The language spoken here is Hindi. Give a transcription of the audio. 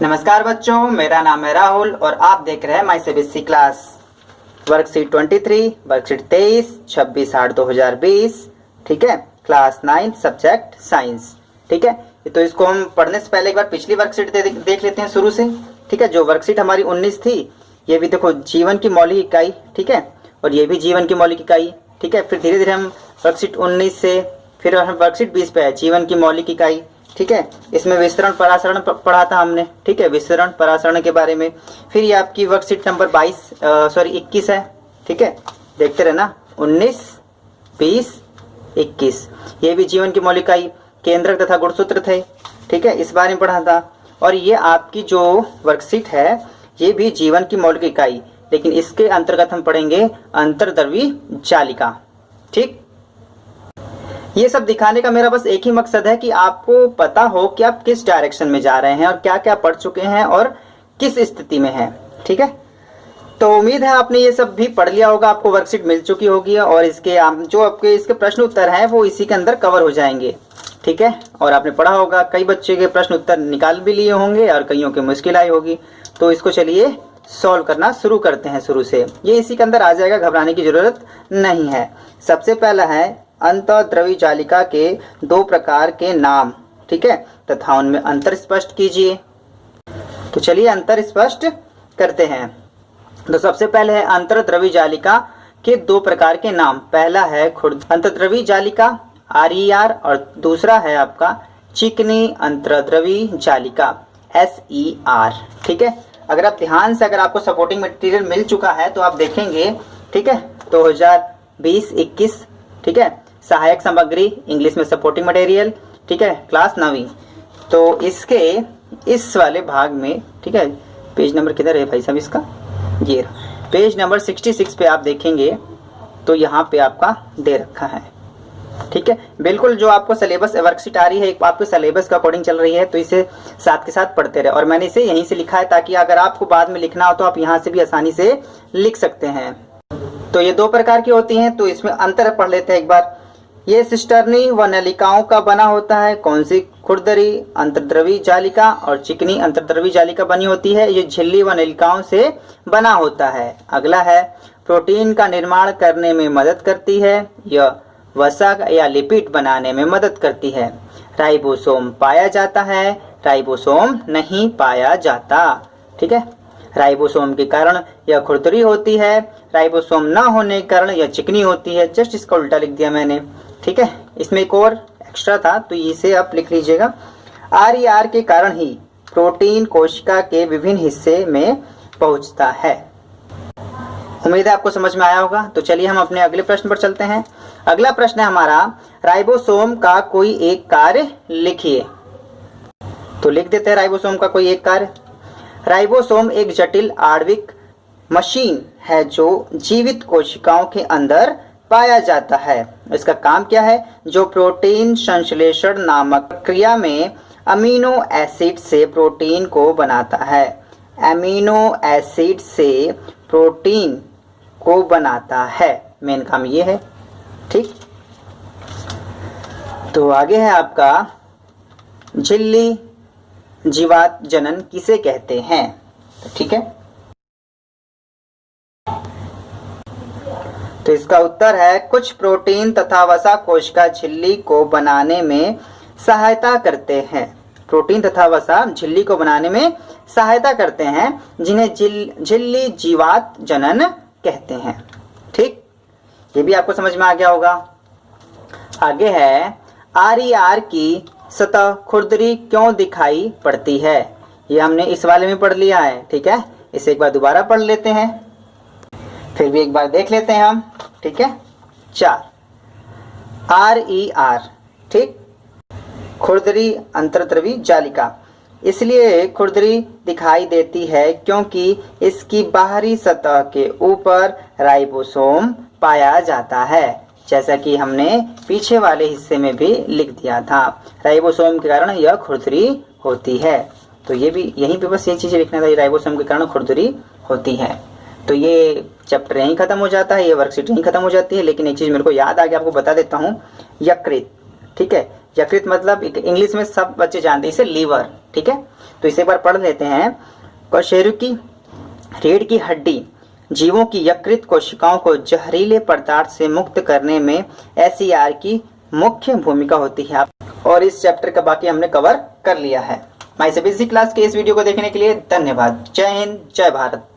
नमस्कार बच्चों, मेरा नाम है राहुल और आप देख रहे हैं माई सीबीएसई क्लास। Worksheet 23, worksheet 23, 26/8/2020। ठीक है, क्लास 9 सब्जेक्ट साइंस। ठीक है, तो इसको हम पढ़ने से पहले एक बार पिछली वर्कशीट देख लेते हैं शुरू से। ठीक है, जो वर्कशीट हमारी 19 थी, ये भी देखो जीवन की मौलिक इकाई। ठीक है, और ये भी जीवन की मौलिक इकाई। ठीक है, फिर धीरे धीरे हम वर्कशीट 19 से फिर हम वर्कशीट 20 पे है जीवन की मौलिक इकाई। ठीक है, इसमें विसरण परासरण पढ़ा था हमने। ठीक है, विसरण परासरण के बारे में। फिर ये आपकी वर्कशीट नंबर 21 है। ठीक है, देखते रहना 19, 20, 21। ये भी जीवन की मौलिक इकाई केंद्रक तथा गुणसूत्र थे। ठीक है, इस बारे में पढ़ा था। और ये आपकी जो वर्कशीट है ये भी जीवन की मौलिक इकाई, लेकिन इसके अंतर्गत हम पढ़ेंगे अंतर्द्रवी जालिका। ठीक, ये सब दिखाने का मेरा बस एक ही मकसद है कि आपको पता हो कि आप किस डायरेक्शन में जा रहे हैं और क्या क्या पढ़ चुके हैं और किस स्थिति में हैं। ठीक है, तो उम्मीद है आपने ये सब भी पढ़ लिया होगा, आपको वर्कशीट मिल चुकी होगी और इसके जो आपके इसके प्रश्न उत्तर हैं वो इसी के अंदर कवर हो जाएंगे। ठीक है, और आपने पढ़ा होगा, कई बच्चे के प्रश्न उत्तर निकाल भी लिए होंगे और कईयों की मुश्किल आई होगी। तो इसको चलिए सॉल्व करना शुरू करते हैं शुरू से। ये इसी के अंदर आ जाएगा, घबराने की जरूरत नहीं है। सबसे पहला है अंतर्द्रवी जालिका के दो प्रकार के नाम। ठीक है, तथा उनमें अंतर स्पष्ट कीजिए। तो चलिए अंतर स्पष्ट करते हैं। तो सबसे पहले है अंतर्द्रवी जालिका के दो प्रकार के नाम। पहला है अंतर्द्रवी जालिका RER और दूसरा है आपका चिकनी अंतर्द्रवी जालिका SER। ठीक है, अगर आप ध्यान से, अगर आपको सपोर्टिंग मटेरियल मिल चुका है तो आप देखेंगे। ठीक है, 2020-21। ठीक है, सहायक सामग्री इंग्लिश में सपोर्टिंग मटेरियल। ठीक है, क्लास 9वीं। तो इसके इस वाले भाग में, ठीक है, पेज नंबर किधर है भाई साहब इसका, ये पेज नंबर 66 पे आप देखेंगे तो यहाँ पे आपका दे रखा है। ठीक है, बिल्कुल जो आपको सिलेबस वर्कशीट आ रही है आपके सिलेबस के अकॉर्डिंग चल रही है, तो इसे साथ के साथ पढ़ते रहे। और मैंने इसे यहीं से लिखा है ताकि अगर आपको बाद में लिखना हो तो आप यहाँ से भी आसानी से लिख सकते हैं। तो ये दो प्रकार की होती हैं, तो इसमें अंतर पढ़ लेते हैं एक बार। ये सिस्टर्नी व नलिकाओं का बना होता है। कौन सी? खुरदरी अंतर्द्रवी जालिका और चिकनी अंतर्द्रवी जालिका बनी होती है। ये झिल्ली व नलिकाओं से बना होता है। अगला है प्रोटीन का निर्माण करने में मदद करती है। यह वसा या लिपिड बनाने में मदद करती है। राइबोसोम पाया जाता है, राइबोसोम नहीं पाया जाता। ठीक है, राइबोसोम के कारण यह खुरदरी होती है, राइबोसोम न होने के कारण यह चिकनी होती है। जस्ट इसका उल्टा लिख दिया मैंने। ठीक है, इसमें एक और एक्स्ट्रा था तो इसे आप लिख लीजिएगा। RER के कारण ही प्रोटीन कोशिका के विभिन्न हिस्से में पहुंचता है। उम्मीद है आपको समझ में आया होगा। तो चलिए हम अपने अगले प्रश्न पर चलते हैं। अगला प्रश्न है हमारा, राइबोसोम का कोई एक कार्य लिखिए। तो लिख देते हैं राइबोसोम का कोई एक कार्य। राइबोसोम एक जटिल आणविक मशीन है जो जीवित कोशिकाओं के अंदर पाया जाता है। इसका काम क्या है? जो प्रोटीन संश्लेषण नामक प्रक्रिया में अमीनो एसिड से प्रोटीन को बनाता है। अमीनो एसिड से प्रोटीन को बनाता है, मेन काम ये है। ठीक, तो आगे है आपका झिल्ली जीवात जनन किसे कहते हैं। ठीक है, तो इसका उत्तर है कुछ प्रोटीन तथा वसा कोशिका झिल्ली को बनाने में सहायता करते हैं। प्रोटीन तथा वसा झिल्ली को बनाने में सहायता करते हैं, जिन्हें झिल्ली जीवात जनन कहते हैं। ठीक, ये भी आपको समझ में आ गया होगा। आगे है RER की सतह खुरदरी क्यों दिखाई पड़ती है। ये हमने इस वाले में पढ़ लिया है। ठीक है, इसे एक बार दोबारा पढ़ लेते हैं, फिर भी एक बार देख लेते हैं हम। ठीक है, 4 RER। ठीक, खुरदरी अंतर्द्रवी जालिका इसलिए खुरदरी दिखाई देती है क्योंकि इसकी बाहरी सतह के ऊपर राइबोसोम पाया जाता है, जैसा कि हमने पीछे वाले हिस्से में भी लिख दिया था। राइबोसोम के कारण यह खुरदरी होती है। तो ये भी यहीं पे बस ये चीज़ लिखना था, राइबोसोम के कारण खुरदरी होती है। तो ये चैप्टर यहीं खत्म हो जाता है, ये वर्कशीट यहीं खत्म हो जाती है। लेकिन एक चीज़ मेरे को याद आ गया, आपको बता देता हूँ। यकृत, ठीक है, यकृत मतलब इंग्लिश में सब बच्चे जानते हैं इसे लीवर, ठीक है। तो इसे एक बार पढ़ लेते हैं। कशेरु की रीढ़ की हड्डी जीवों की यकृत कोशिकाओं को जहरीले पदार्थ से मुक्त करने में SCR की मुख्य भूमिका होती है। और इस चैप्टर का बाकी हमने कवर कर लिया है। माय सीबीएसई क्लास के इस वीडियो को देखने के लिए धन्यवाद। जय हिंद, जय भारत।